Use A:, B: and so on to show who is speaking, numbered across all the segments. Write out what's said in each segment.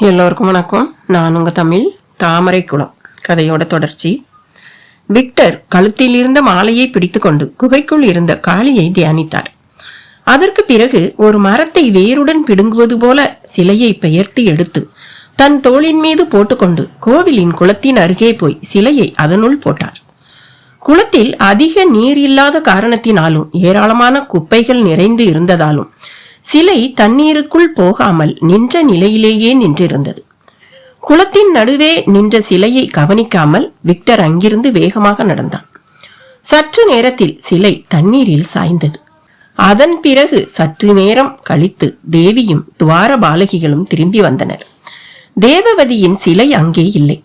A: எல்லோருக்கும் வணக்கம். நான் உங்க தமிழ் தாமரைக்குளம். கதையோட தொடர்ச்சி. விக்டர் கழுத்தில் இருந்த மாலையை பிடித்துக்கொண்டு குகைக்குள் இருந்த காளியை தியானித்தார். அதற்கு பிறகு ஒரு மரத்தை வேருடன் பிடுங்குவது போல சிலையை பெயர்த்து எடுத்து தன் தோளின் மீது போட்டுக்கொண்டு கோவிலின் குளத்தின் அருகே போய் சிலையை அதனுள் போட்டார். குளத்தில் அதிக நீர் இல்லாத காரணத்தினாலும் ஏராளமான குப்பைகள் நிறைந்து இருந்ததாலும் சிலை தண்ணீருக்குள் போகாமல் நின்ற நிலையிலேயே நின்றிருந்தது. குளத்தின் நடுவே நின்ற சிலையை கவனிக்காமல் விக்டர் அங்கிருந்து வேகமாக நடந்தான். சற்று நேரத்தில் சிலை தண்ணீரில் சாய்ந்தது. அதன் பிறகு சற்று நேரம் கழித்து தேவியும் துவார பாலகிகளும் திரும்பி வந்தனர். தேவவதியின் சிலை அங்கே இல்லை.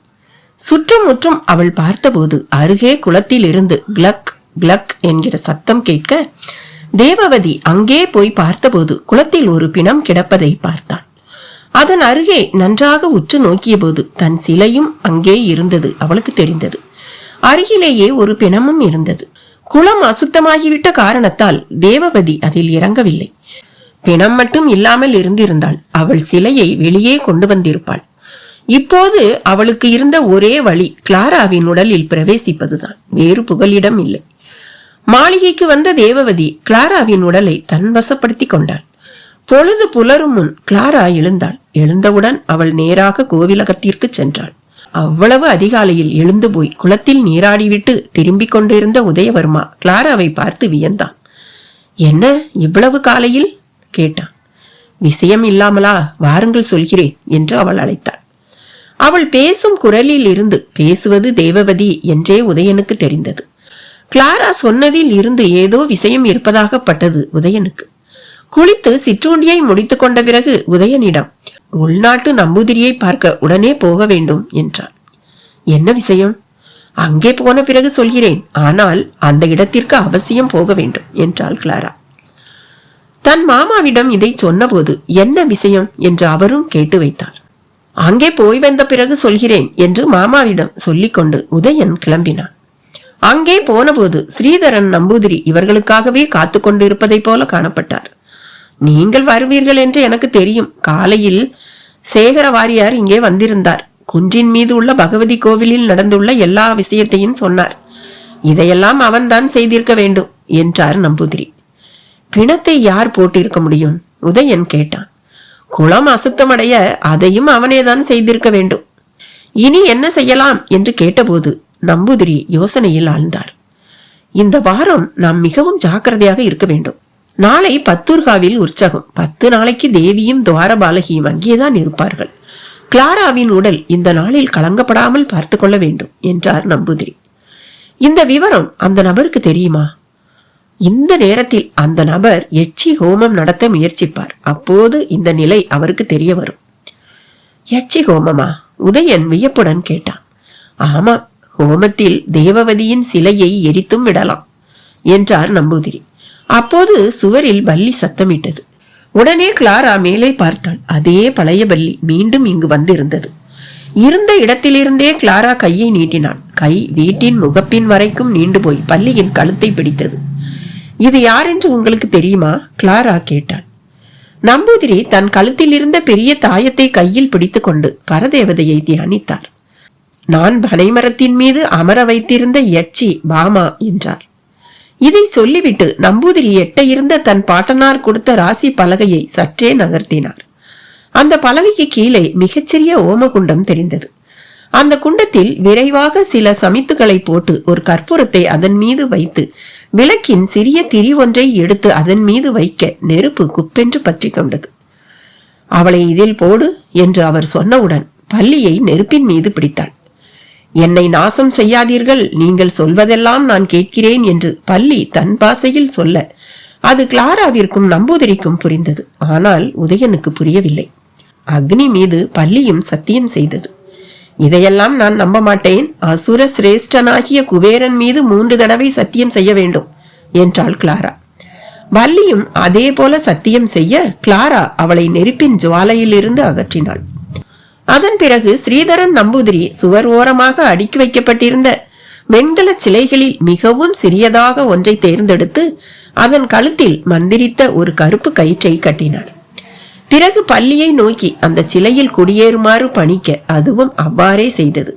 A: சுற்றும் முற்றும் அவள் பார்த்தபோது அருகே குளத்தில் இருந்து கிளக் கிளக் என்கிற சத்தம் கேட்க தேவவதி அங்கே போய் பார்த்தபோது குளத்தில் ஒரு பிணம் கிடப்பதை பார்த்தாள். அதன் அருகே நன்றாக உற்று நோக்கிய போது தன் சிலையும் அங்கே இருந்தது அவளுக்கு தெரிந்தது. அருகிலேயே ஒரு பிணமும் இருந்தது. குளம் அசுத்தமாகிவிட்ட காரணத்தால் தேவவதி அதில் இறங்கவில்லை. பிணம் மட்டும் இல்லாமல் இருந்திருந்தால் அவள் சிலையை வெளியே கொண்டு வந்திருப்பாள். இப்போது அவளுக்கு இருந்த ஒரே வழி கிளாராவின் உடலில் பிரவேசிப்பதுதான். வேறு புகலிடம் இல்லை. மாளிகைக்கு வந்த தேவவதி கிளாராவின் உடலை தன் வசப்படுத்தி கொண்டாள். பொழுது புலரும் முன் கிளாரா எழுந்தாள். எழுந்தவுடன் அவள் நேராக கோவிலகத்திற்கு சென்றாள். அவ்வளவு அதிகாலையில் எழுந்து போய் குளத்தில் நீராடிவிட்டு திரும்பிக் கொண்டிருந்த உதயவர்மா கிளாராவை பார்த்து வியந்தான். என்ன இவ்வளவு காலையில் கேட்டான். விஷயம் இல்லாமலா? வாருங்கள் சொல்கிறேன் என்று அவள் அழைத்தாள். அவள் பேசும் குரலில் இருந்து பேசுவது தேவவதி என்றே உதயனுக்கு தெரிந்தது. கிளாரா சொன்னதில் இருந்து ஏதோ விஷயம் இருப்பதாகப்பட்டது உதயனுக்கு. குளித்து சிற்றுண்டியை முடித்துக் கொண்ட பிறகு உதயனிடம் உள்நாட்டு நம்பூதிரியை பார்க்க உடனே போக வேண்டும் என்றாள். என்ன விஷயம்? அங்கே போன பிறகு சொல்கிறேன். ஆனால் அந்த இடத்திற்கு அவசியம் போக வேண்டும் என்றாள் கிளாரா. தன் மாமாவிடம் இதை சொன்னபோது என்ன விஷயம் என்று அவரும் கேட்டு வைத்தார். அங்கே போய் வந்த பிறகு சொல்கிறேன் என்று மாமாவிடம் சொல்லிக்கொண்டு உதயன் கிளம்பினான். அங்கே போனபோது ஸ்ரீதரன் நம்பூதிரி இவர்களுக்காகவே காத்து கொண்டிருப்பதை போல காணப்பட்டார். நீங்கள் வருவீர்கள் என்று எனக்கு தெரியும். காலையில் சேகர வாரியார் இங்கே வந்திருந்தார். குன்றின் மீது உள்ள பகவதி கோவிலில் நடந்துள்ள எல்லா விஷயத்தையும் சொன்னார். இதையெல்லாம் அவன்தான் செய்திருக்க வேண்டும் என்றார் நம்பூதிரி. பிணத்தை யார் போட்டிருக்க முடியும்? உதயன் கேட்டான். குளம் அசுத்தமடைய அதையும் அவனேதான் செய்திருக்க வேண்டும். இனி என்ன செய்யலாம் என்று கேட்டபோது நம்பூதிரி யோசனையில் ஆழ்ந்தார். இந்த வாரம் நாம் மிகவும் ஜாக்கிரதையாக இருக்க வேண்டும். நாளை பத்தூர்காவில் உற்சகம். 10 நாளைக்கு தேவியும் துவாரபாலகியும் அங்கேதான் இருப்பார்கள். கிளாராவின் உடல் இந்த நாளில் கலங்கப்படாமல் பார்த்து கொள்ள வேண்டும் என்றார் நம்பூதிரி. இந்த விவரம் அந்த நபருக்கு தெரியுமா? இந்த நேரத்தில் அந்த நபர் யட்சி ஹோமம் நடத்த முயற்சிப்பார். அப்போது இந்த நிலை அவருக்கு தெரிய வரும். யட்சி ஹோமமா? உதயன் வியப்புடன் கேட்டான். ஆமா, ஹோமத்தில் தேவவதியின் சிலையை எரித்தும் விடலாம் என்றார் நம்பூதிரி. அப்போது சுவரில் பல்லி சத்தமிட்டது. உடனே கிளாரா மேலே பார்த்தாள். அதே பழைய பல்லி மீண்டும் இங்கு வந்திருந்தது. இருந்த இடத்திலிருந்தே கிளாரா கையை நீட்டினாள். கை வீட்டின் முகப்பின் வரைக்கும் நீண்டு போய் பல்லியின் கழுத்தை பிடித்தது. இது யார் என்று உங்களுக்கு தெரியுமா? கிளாரா கேட்டாள். நம்பூதிரி தன் கழுத்தில் இருந்த பெரிய தாயத்தை கையில் பிடித்துக் கொண்டு பரதேவதையை தியானித்தார். நான் பனைமரத்தின் மீது அமர வைத்திருந்த யட்சி பாமா என்றார். இதை சொல்லிவிட்டு நம்பூதிரி எட்ட இருந்த தன் பாட்டனார் கொடுத்த ராசி பலகையை சற்றே நகர்த்தினார். அந்த பலகைக்கு கீழே மிகச்சிறிய ஓமகுண்டம் தெரிந்தது. அந்த குண்டத்தில் விரைவாக சில சமித்துகளை போட்டு ஒரு கற்பூரத்தை அதன் மீது வைத்து விளக்கின் சிறிய திரி ஒன்றை எடுத்து அதன் மீது வைக்க நெருப்பு குப்பென்று பற்றி கொண்டது. அவளை இதில் போடு என்று அவர் சொன்னவுடன் பல்லியை நெருப்பின் மீது பிடித்தாள். என்னை நாசம் செய்யாதீர்கள், நீங்கள் சொல்வதெல்லாம் நான் கேட்கிறேன் என்று பல்லி தன் பாசையில் சொல்ல அது கிளாராவிற்கும் நம்பூதிரிக்கும் புரிந்தது. ஆனால் உதயனுக்கு புரியவில்லை. அக்னி மீது பல்லியும் சத்தியம் செய்தது. இதையெல்லாம் நான் நம்ப மாட்டேன். அசுர சிரேஷ்டனாகிய குபேரன் மீது 3 தடவை சத்தியம் செய்ய வேண்டும் என்றாள் கிளாரா. பல்லியும் அதே போல சத்தியம் செய்ய கிளாரா அவளை நெருப்பின் ஜுவாலையில் இருந்து அகற்றினாள். அதன் பிறகு ஸ்ரீதரன் நம்பூதிரி சுவர் ஓரமாக அடுக்கி வைக்கப்பட்டிருந்த வெண்கல சிலைகளில் மிகவும் சிறியதாக ஒன்றை தேர்ந்தெடுத்து அதன் கழுத்தில் மந்திரித்த ஒரு கருப்பு கயிற்றை கட்டினார். பிறகு பள்ளியை நோக்கி அந்த சிலையில் குடியேறுமாறு பணிக்க அதுவும் அவ்வாறே செய்தது.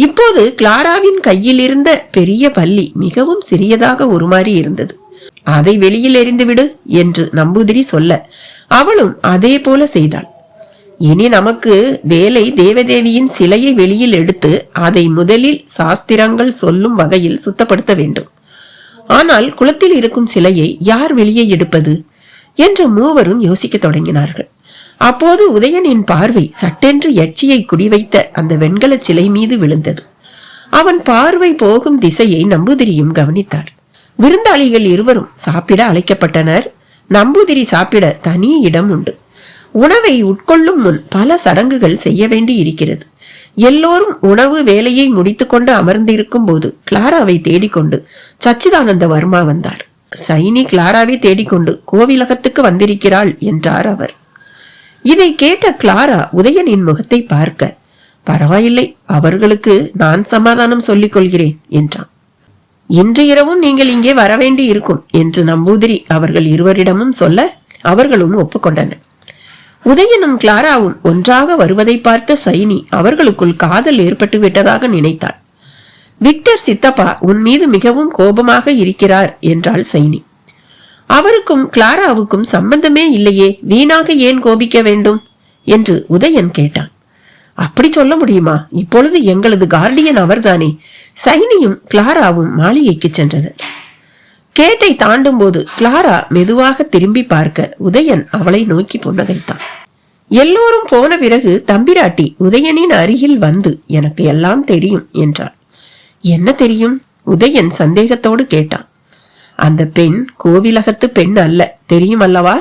A: இப்போது கிளாராவின் கையில் இருந்த பெரிய பல்லி மிகவும் சிறியதாக உருமாறி இருந்தது. அதை வெளியில் எறிந்துவிடு என்று நம்பூதிரி சொல்ல அவளும் அதே போல செய்தாள். இனி நமக்கு வேலை தேவதேவியின் சிலையை வெளியில் எடுத்து அதை முதலில் சாஸ்திரங்கள் சொல்லும் வகையில் சுத்தப்படுத்த வேண்டும். ஆனால் குளத்தில் இருக்கும் சிலையை யார் வெளியே எடுப்பது என்று மூவரும் யோசிக்க தொடங்கினார்கள். அப்போது உதயனின் பார்வை சட்டென்று யட்சியை குடிவைத்த அந்த வெண்கல சிலை மீது விழுந்தது. அவன் பார்வை போகும் திசையை நம்பூதிரியும் கவனித்தார். விருந்தாளிகள் இருவரும் சாப்பிட அழைக்கப்பட்டனர். நம்பூதிரி சாப்பிட தனி இடம் உண்டு. உணவை உட்கொள்ளும் முன் பல சடங்குகள் செய்ய வேண்டி இருக்கிறது. எல்லோரும் உணவு வேலையை முடித்துக்கொண்டு அமர்ந்திருக்கும் போது கிளாராவை தேடிக்கொண்டு சச்சிதானந்த வர்மா வந்தார். சைனி கிளாராவை தேடிக்கொண்டு கோவிலகத்துக்கு வந்திருக்கிறாள் என்றார் அவர். இதை கேட்ட கிளாரா உதயனின் முகத்தை பார்க்க, பரவாயில்லை, அவர்களுக்கு நான் சமாதானம் சொல்லிக் கொள்கிறேன் என்றான். இன்று இரவும் நீங்கள் இங்கே வரவேண்டி இருக்கும் என்று நம்பூதிரி அவர்கள் இருவரிடமும் சொல்ல அவர்களும் ஒப்புக்கொண்டனர். உதயனும் கிளாராவும் ஒன்றாக வருவதை பார்த்த சைனி அவர்களுக்குள் காதல் ஏற்பட்டு விட்டதாக நினைத்தாள். விக்டர் சித்தப்பா உன் மீது மிகவும் கோபமாக இருக்கிறார் என்றாள் சைனி. அவருக்கும் கிளாராவுக்கும் சம்பந்தமே இல்லையே, வீணாக ஏன் கோபிக்க வேண்டும் என்று உதயன் கேட்டான். அப்படி சொல்ல முடியுமா? இப்பொழுது எங்களது கார்டியன் அவர்தானே. சைனியும் கிளாராவும் மாளிகைக்கு சென்றனர். கேட்டை தாண்டும் போது கிளாரா மெதுவாக திரும்பி பார்க்க உதயன் அவளை நோக்கி புன்னகைத்தான். எல்லோரும் போன பிறகு தம்பிராட்டி உதயனின் அருகில் வந்து எனக்கு எல்லாம் தெரியும் என்றாள். என்ன தெரியும்? உதயன் சந்தேகத்தோடு கேட்டான். அந்த பெண் கோவிலகத்து பெண் அல்ல, தெரியும் அல்லவா?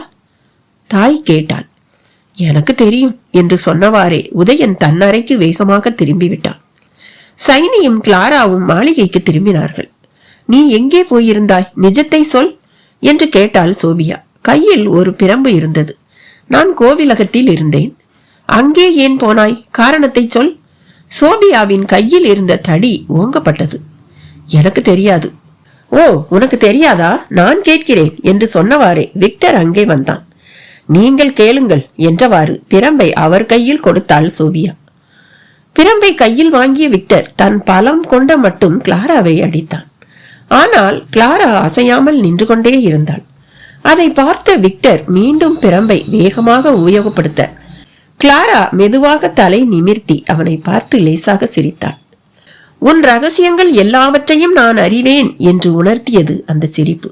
A: தாய் கேட்டாள். எனக்கு தெரியும் என்று சொன்னவாறே உதயன் தன் அறைக்கு வேகமாக திரும்பிவிட்டான். சைனியும் கிளாராவும் மாளிகைக்கு திரும்பினார்கள். நீ எங்கே போயிருந்தாய்? நிஜத்தை சொல் என்று கேட்டாள் சோபியா. கையில் ஒரு பிரம்பு இருந்தது. நான் கோவிலகத்தில் இருந்தேன். அங்கே ஏன் போனாய்? காரணத்தை சொல். சோபியாவின் கையில் இருந்த தடி ஓங்கப்பட்டது. எனக்கு தெரியாது. ஓ, உனக்கு தெரியாதா? நான் கேட்கிறேன் என்று சொன்னவாறே விக்டர் அங்கே வந்தான். நீங்கள் கேளுங்கள் என்றவாறு பிரம்பை அவர் கையில் கொடுத்தாள் சோபியா. பிரம்பை கையில் வாங்கிய விக்டர் தன் பலம் கொண்ட மட்டும் கிளாராவை அடித்தான். ஆனால் கிளாரா அசையாமல் நின்று கொண்டே இருந்தாள். அதை பார்த்த விக்டர் மீண்டும் பிரம்பை வேகமாக உபயோகப்படுத்த கிளாரா மெதுவாக தலை நிமிர்த்தி அவனை பார்த்து லேசாக சிரித்தாள். உன் ரகசியங்கள் எல்லாவற்றையும் நான் அறிவேன் என்று உணர்த்தியது அந்த சிரிப்பு.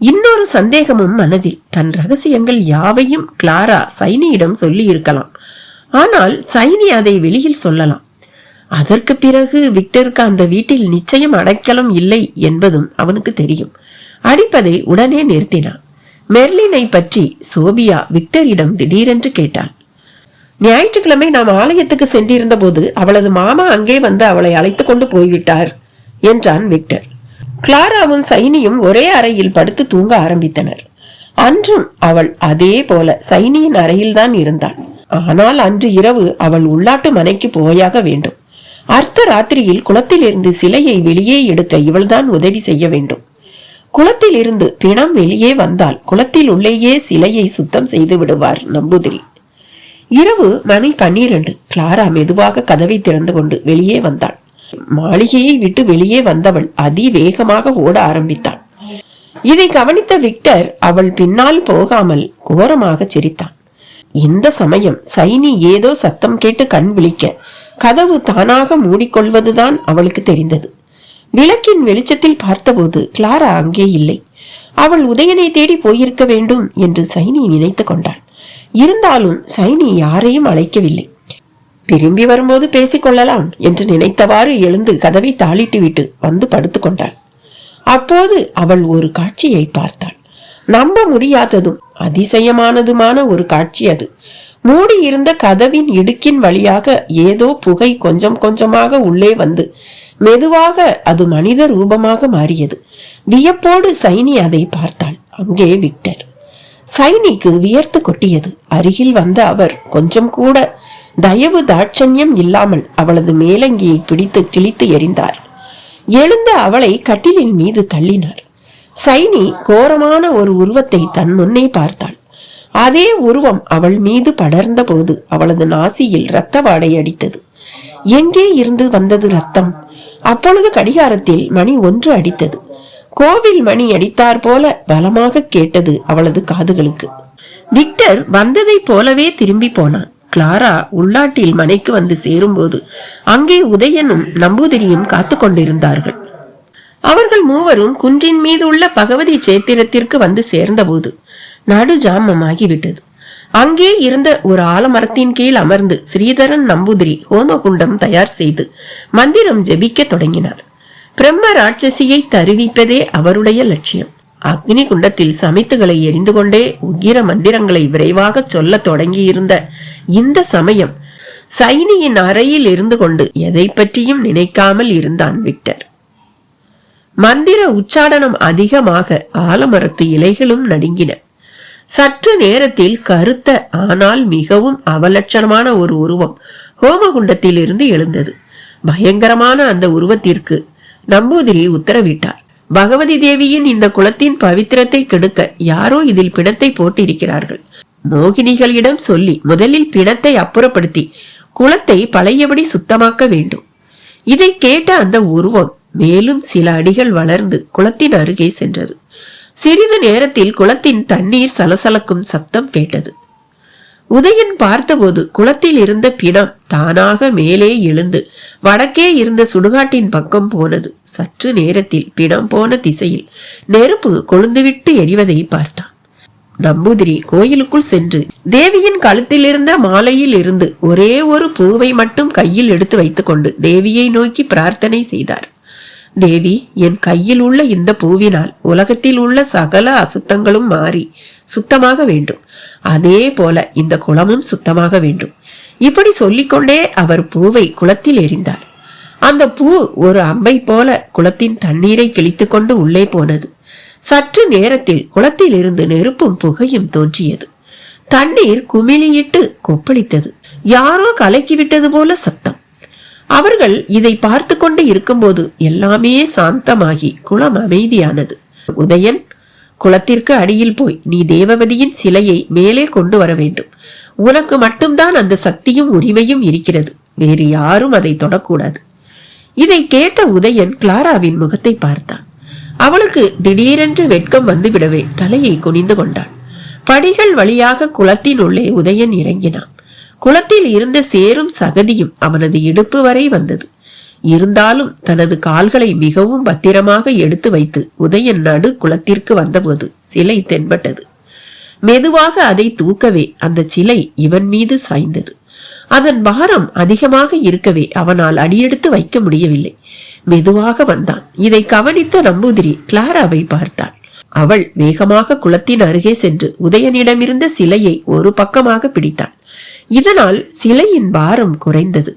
A: இன்னொரு சந்தேகமும் மனதில். தன் ரகசியங்கள் யாவையும் கிளாரா சைனியிடம் சொல்லி இருக்கலாம். ஆனால் சைனி அதை வெளியில் சொல்லலாம். அதற்கு பிறகு விக்டருக்கு அந்த வீட்டில் நிச்சயம் அடைக்கலம் இல்லை என்பதும் அவனுக்கு தெரியும். அடிப்பதை உடனே நிறுத்தினான். மெர்லினை பற்றி சோபியா விக்டரிடம் திடீரென்று கேட்டாள். ஞாயிற்றுக்கிழமை நாம் ஆலயத்துக்கு சென்றிருந்த போது அவளது மாமா அங்கே வந்து அவளை அழைத்து கொண்டு போய்விட்டார் என்றான் விக்டர். கிளாராவும் சைனியும் ஒரே அறையில் படுத்து தூங்க ஆரம்பித்தனர். அன்றும் அவள் அதே போல சைனியின் அறையில்தான் இருந்தாள். ஆனால் அன்று இரவு அவள் உள்நாட்டு மனைக்கு போயாக வேண்டும். அர்த்த ராத்திரியில் குளத்தில் இருந்து சிலையை வெளியே எடுக்க இவள்தான் உதவி செய்ய வேண்டும். குளத்தில் இருந்து பிணம் வெளியே வந்தால் குளத்தில் உள்ளேயே சிலையை சுத்தம் செய்து விடுவார் நம்பூதிரி. இரவு மணி 12. கிளாரா மெதுவாக கதவை திறந்து கொண்டு வெளியே வந்தாள். மாளிகையை விட்டு வெளியே வந்தவள் அதிவேகமாக ஓட ஆரம்பித்தாள். இதை கவனித்த விக்டர் அவள் பின்னால் போகாமல் கோரமாக சிரித்தான். இந்த சமயம் சைனி ஏதோ சத்தம் கேட்டு கண் விழிக்க கதவு தானாக மூடிக்கொள்வதுதான் அவளுக்கு தெரிந்தது. விளக்கின் வெளிச்சத்தில் பார்த்தபோது கிளாரா அங்கே இல்லை. அவள் உதயனை தேடி போயிருக்க வேண்டும் என்று சைனி நினைத்து கொண்டாள். இருந்தாலும் சைனி யாரையும் அழைக்கவில்லை. திரும்பி வரும்போது பேசிக்கொள்ளலாம் என்று நினைத்தவாறு எழுந்து கதவை தாளிட்டு விட்டு வந்து படுத்துக் கொண்டாள். அப்போது அவள் ஒரு காட்சியை பார்த்தாள். நம்ப முடியாததும் அதிசயமானதுமான ஒரு காட்சி அது. மூடி இருந்த கதவின் இடுக்கின் வழியாக ஏதோ புகை கொஞ்சம் கொஞ்சமாக உள்ளே வந்து மெதுவாக அது மனித ரூபமாக மாறியது. வியப்போடு சைனி அதை பார்த்தாள். அங்கே விக்டர். சைனிக்கு வியர்த்து கொட்டியது. அருகில் வந்த அவர் கொஞ்சம் கூட தயவு தாட்சண்யம் இல்லாமல் அவளது மேலங்கியை பிடித்து கிழித்து எறிந்தார். எழுந்த அவளை கட்டிலின் மீது தள்ளினார். சைனி கோரமான ஒரு உருவத்தை தன் முன்னே பார்த்தாள். அதே உருவம் அவள் மீது படர்ந்த போது அவளது நாசியில் இரத்த வாடை அடித்தது. எங்கே இருந்து வந்தது ரத்தம்? அப்பொழுது கடிகாரத்தில் மணி 1 அடித்தது. கோவில் மணி அடித்தார் போல பலமாக கேட்டது அவளது காதுகளுக்கு. விக்டர் வந்ததை போலவே திரும்பி போனான். கிளாரா உள்நாட்டில் மனைக்கு வந்து சேரும்போது அங்கே உதயனும் நம்பூதிரியும் காத்து கொண்டிருந்தார்கள். அவர்கள் மூவரும் குன்றின் மீது உள்ள பகவதி சேத்திரத்திற்கு வந்து சேர்ந்தபோது நடு ஜாமமாகிவிட்டது. அங்கே இருந்த ஒரு ஆலமரத்தின் கீழ் அமர்ந்து ஸ்ரீதரன் நம்பூதிரி ஹோமகுண்டம் தயார் செய்து மந்திரம் ஜெபிக்க தொடங்கினார். பிரம்ம ராட்சசியை தருவிப்பதே அவருடைய லட்சியம். அக்னி குண்டத்தில் சமைத்துகளை எரிந்து கொண்டே உக்கிர மந்திரங்களை விரைவாக சொல்ல தொடங்கியிருந்த இந்த சமயம் சைனியின் அறையில் இருந்து கொண்டு எதை பற்றியும் நினைக்காமல் இருந்தான் விக்டர். மந்திர உச்சாடனம் அதிகமாக ஆலமரத்து இலைகளும் நடுங்கின. சற்று நேரத்தில் கருத்த ஆனால் மிகவும் அவலட்சணமான ஒரு உருவம் ஹோமகுண்டத்தில் இருந்து எழுந்தது. பயங்கரமான அந்த உருவத்திற்கு நம்பூதிரி உத்தரவிட்டார். பகவதி தேவியின் இந்த குலத்தின் பவித்திரத்தை கெடுக்க யாரோ இதில் பிணத்தை போட்டிருக்கிறார்கள். மோகினிகளிடம் சொல்லி முதலில் பிணத்தை அப்புறப்படுத்தி குலத்தை பழையபடி சுத்தமாக்க வேண்டும். இதை கேட்ட அந்த உருவம் மேலும் சில அடிகள் வளர்ந்து குளத்தின் அருகே சென்றது. சிறிது நேரத்தில் குளத்தின் தண்ணீர் சலசலக்கும் சத்தம் கேட்டது. உதயன் பார்த்தபோது குளத்தில் இருந்த பிணம் தானாக மேலே எழுந்து வடக்கே இருந்த சுடுகாட்டின் பக்கம் போனது. சற்று நேரத்தில் பிணம் போன திசையில் நெருப்பு கொழுந்துவிட்டு எரிவதை பார்த்தான். நம்பூதிரி கோயிலுக்குள் சென்று தேவியின் கழுத்தில் இருந்த மாலையில் இருந்து ஒரே ஒரு பூவை மட்டும் கையில் எடுத்து வைத்துக் கொண்டு தேவியை நோக்கி பிரார்த்தனை செய்தார். தேவி, என் கையில் உள்ள இந்த பூவினால் உலகத்தில் உள்ள சகல அசுத்தங்களும் மாறி சுத்தமாக வேண்டும். அதே போல இந்த குளமும் சுத்தமாக வேண்டும். இப்படி சொல்லிக்கொண்டே அவர் பூவை குளத்தில் எறிந்தார். அந்த பூ ஒரு அம்பை போல குளத்தின் தண்ணீரை கிழித்து கொண்டு உள்ளே போனது. சற்று நேரத்தில் குளத்தில் இருந்து நெருப்பும் புகையும் தோன்றியது. தண்ணீர் குமிழியிட்டு கொப்பளித்தது. யாரோ கலக்கிவிட்டது போல சத்தம். அவர்கள் இதை பார்த்து கொண்டு இருக்கும்போது எல்லாமே சாந்தமாகி குளம் அமைதியானது. உதயன், குளத்திற்கு அடியில் போய் நீ தேவவதியின் சிலையை மேலே கொண்டு வர வேண்டும். உனக்கு மட்டும்தான் அந்த சக்தியும் உரிமையும் இருக்கிறது. வேறு யாரும் அதை தொடக்கூடாது. இதை கேட்ட உதயன் கிளாராவின் முகத்தை பார்த்தான். அவளுக்கு திடீரென்று வெட்கம் வந்துவிடவே தலையை குனிந்து கொண்டாள். படிகள் வழியாக குளத்தின் உள்ளே உதயன் இறங்கினான். குளத்தில் இருந்த சேரும் சகதியும் அவனது இடுப்பு வரை வந்தது. இருந்தாலும் தனது கால்களை மிகவும் பத்திரமாக எடுத்து வைத்து உதயன் நடு குளத்திற்கு வந்தபோது சிலை தென்பட்டது. மெதுவாக அதை தூக்கவே அந்த சிலை இவன் மீது சாய்ந்தது. அதன் பாரம் அதிகமாக இருக்கவே அவனால் அடியெடுத்து வைக்க முடியவில்லை. மெதுவாக வந்தான். இதை கவனித்த நம்பூதிரி கிளாராவை பார்த்தாள். அவள் வேகமாக குளத்தின் அருகே சென்று உதயனிடமிருந்த சிலையை ஒரு பக்கமாக பிடித்தாள். இதனால் சிலையின் பாரம் குறைந்தது.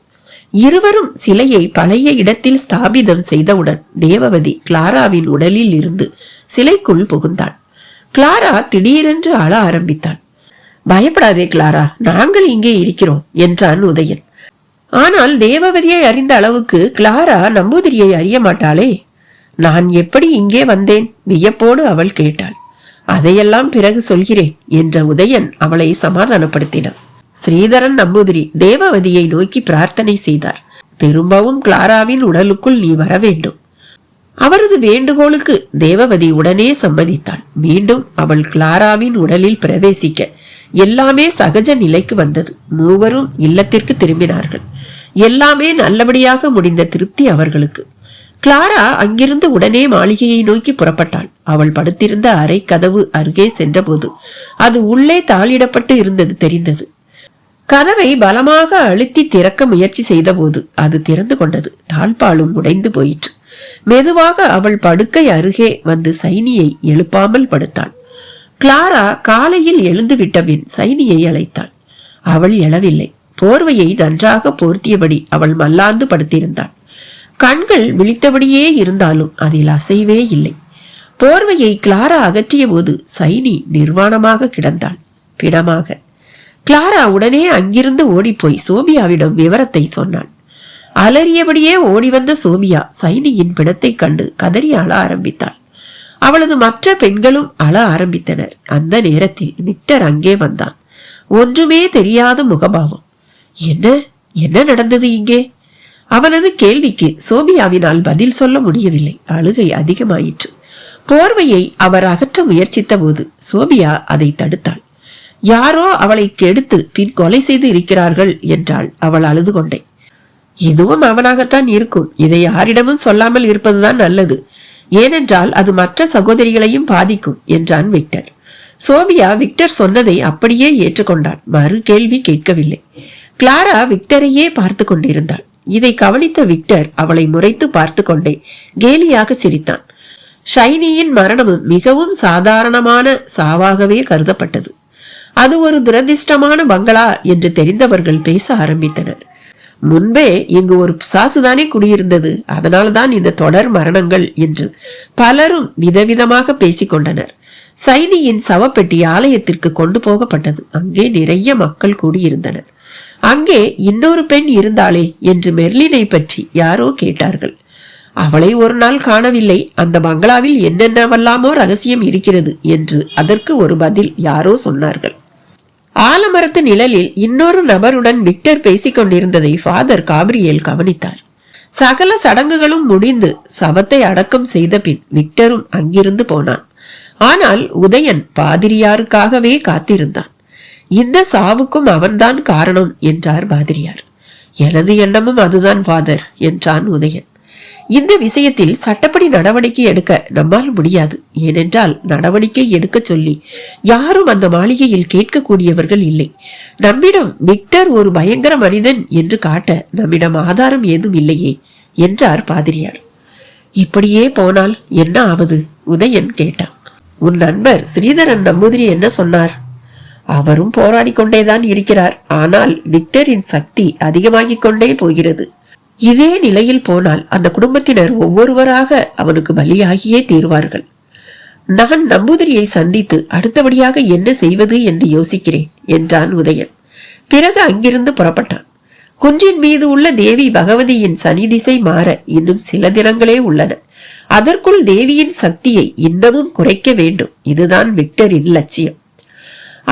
A: இருவரும் சிலையை பழைய இடத்தில் ஸ்தாபிதம் செய்தவுடன் தேவவதி கிளாராவின் உடலில் இருந்து சிலைக்குள் புகுந்தாள். கிளாரா திடீரென்று அழ ஆரம்பித்தாள். பயப்படாதே கிளாரா, நாங்கள் இங்கே இருக்கிறோம் என்றான் உதயன். ஆனால் தேவவதியை அறிந்த அளவுக்கு கிளாரா நம்பூதிரியை அறிய மாட்டாளே. நான் எப்படி இங்கே வந்தேன்? வியப்போடு அவள் கேட்டாள். அதையெல்லாம் பிறகு சொல்கிறேன் என்ற உதயன் அவளை சமாதானப்படுத்தினான். ஸ்ரீதரன் நம்பூதிரி தேவவதியை நோக்கி பிரார்த்தனை செய்தார். திரும்பவும் கிளாராவின் உடலுக்குள் நீ வர வேண்டும். அவரது வேண்டுகோளுக்கு தேவவதி உடனே சம்மதித்தாள். மீண்டும் அவள் கிளாராவின் உடலில் பிரவேசிக்க எல்லாமே சகஜ நிலைக்கு வந்தது. மூவரும் இல்லத்திற்கு திரும்பினார்கள். எல்லாமே நல்லபடியாக முடிந்த திருப்தி அவர்களுக்கு. கிளாரா அங்கிருந்து உடனே மாளிகையை நோக்கி புறப்பட்டாள். அவள் படுத்திருந்த அறை கதவு அருகே சென்றபோது அது உள்ளே தாளிடப்பட்டு இருந்தது தெரிந்தது. கதவை பலமாக அழுத்தி திறக்க முயற்சி செய்த போது அது திறந்து கொண்டது. தாழ்பாலும் உடைந்து போயிற்று. மெதுவாக அவள் படுக்கை அருகே வந்து சைனியை எழுப்பாமல் படுத்தாள். கிளாரா காலையில் எழுந்து விட்டபின் சைனியை அழைத்தாள். அவள் எழவில்லை. போர்வையை நன்றாக போர்த்தியபடி அவள் மல்லாந்து படுத்திருந்தாள். கண்கள் விழித்தபடியே இருந்தாலும் அதில் அசைவே இல்லை. போர்வையை கிளாரா அகற்றிய போது சைனி நிர்வாணமாக கிடந்தாள், பிணமாக. கிளாரா உடனே அங்கிருந்து ஓடிப்போய் சோபியாவிடம் விவரத்தை சொன்னாள். அலறியபடியே ஓடி வந்த சோபியா சைனியின் பிணத்தை கண்டு கதறி அழ ஆரம்பித்தாள். அவளது மற்ற பெண்களும் அழ ஆரம்பித்தனர். அந்த நேரத்தில் விக்டர் அங்கே வந்தான். ஒன்றுமே தெரியாத முகபாவம். என்ன என்ன நடந்தது இங்கே? அவனது கேள்விக்கு சோபியாவினால் பதில் சொல்ல முடியவில்லை. அழுகை அதிகமாயிற்று. போர்வையை அவர் அகற்ற முயற்சித்த போது சோபியா அதை தடுத்தாள். யாரோ அவளை கெடுத்து பின் கொலை செய்து இருக்கிறார்கள் என்றாள். அவள் அழுது கொண்டே, இதுவும் அவனாகத்தான் இருக்கும். இதை யாரிடமும் சொல்லாமல் இருப்பதுதான் நல்லது. ஏனென்றால் அது மற்ற சகோதரிகளையும் பாதிக்கும் என்றான் விக்டர். சோபியா விக்டர் சொன்னதை அப்படியே ஏற்றுக்கொண்டாள். மறு கேள்வி கேட்கவில்லை. கிளாரா விக்டரையே பார்த்து கொண்டிருந்தாள். இதை கவனித்த விக்டர் அவளை முறைத்து பார்த்து கொண்டே கேலியாக சிரித்தான். ஷைனியின் மரணமும் மிகவும் சாதாரணமான சாவாகவே கருதப்பட்டது. அது ஒரு துரதிர்ஷ்டமான பங்களா என்று தெரிந்தவர்கள் பேச ஆரம்பித்தனர். முன்பே இங்கு ஒரு பிசாசுதானே குடியிருந்தது, அதனால்தான் இந்த தொடர் மரணங்கள் என்று பலரும் விதவிதமாக பேசிக்கொண்டனர். சைனியின் சவப்பெட்டி ஆலயத்திற்கு கொண்டு போகப்பட்டது. அங்கே நிறைய மக்கள் கூடியிருந்தனர். அங்கே இன்னொரு பெண் இருந்தாளே என்று மெர்லினை பற்றி யாரோ கேட்டார்கள். அவளை ஒரு நாள் காணவில்லை. அந்த பங்களாவில் என்னென்னவெல்லாமோ ரகசியம் இருக்கிறது என்று அதற்கு ஒரு பதில் யாரோ சொன்னார்கள். ஆலமரத்து நிழலில் இன்னொரு நபருடன் விக்டர் பேசிக் கொண்டிருந்ததை ஃபாதர் காப்ரியேல் கவனித்தார். சகல சடங்குகளும் முடிந்து சவத்தை அடக்கம் செய்த பின் விக்டரும் அங்கிருந்து போனான். ஆனால் உதயன் பாதிரியாருக்காகவே காத்திருந்தான். இந்த சாவுக்கும் அவன்தான் காரணம் என்றார் பாதிரியார். எனது எண்ணமும் அதுதான் ஃபாதர் என்றான் உதயன். இந்த விஷயத்தில் சட்டப்படி நடவடிக்கை எடுக்க நம்மால் முடியாது. ஏனென்றால் நடவடிக்கை எடுக்க சொல்லி யாரும் அந்த மாளிகையில் கேட்கக்கூடியவர்கள் இல்லை. நம்மிடம் விக்டர் ஒரு பயங்கர மனிதன் என்று காட்ட நம்மிடம் ஆதாரம் ஏதும் இல்லையே என்றார் பாதிரியார். இப்படியே போனால் என்ன ஆவது? உதயன் கேட்டான். உன் நண்பர் ஸ்ரீதரன் நம்பூதிரி என்ன சொன்னார்? அவரும் போராடி கொண்டேதான் இருக்கிறார். ஆனால் விக்டரின் சக்தி அதிகமாகிக் கொண்டே போகிறது. இதே நிலையில் போனால் அந்த குடும்பத்தினர் ஒவ்வொருவராக அவனுக்கு பலியாகியே தீர்வார்கள். நான் நம்பூதிரியை சந்தித்து அடுத்தபடியாக என்ன செய்வது என்று யோசிக்கிறேன் என்றான் உதயன். பிறகு அங்கிருந்து புறப்பட்டான். குன்றின் மீது உள்ள தேவி பகவதியின் சனி திசை மாற இன்னும் சில தினங்களே உள்ளன. அதற்குள் தேவியின் சக்தியை இன்னமும் குறைக்க வேண்டும். இதுதான் விக்டரின் லட்சியம்.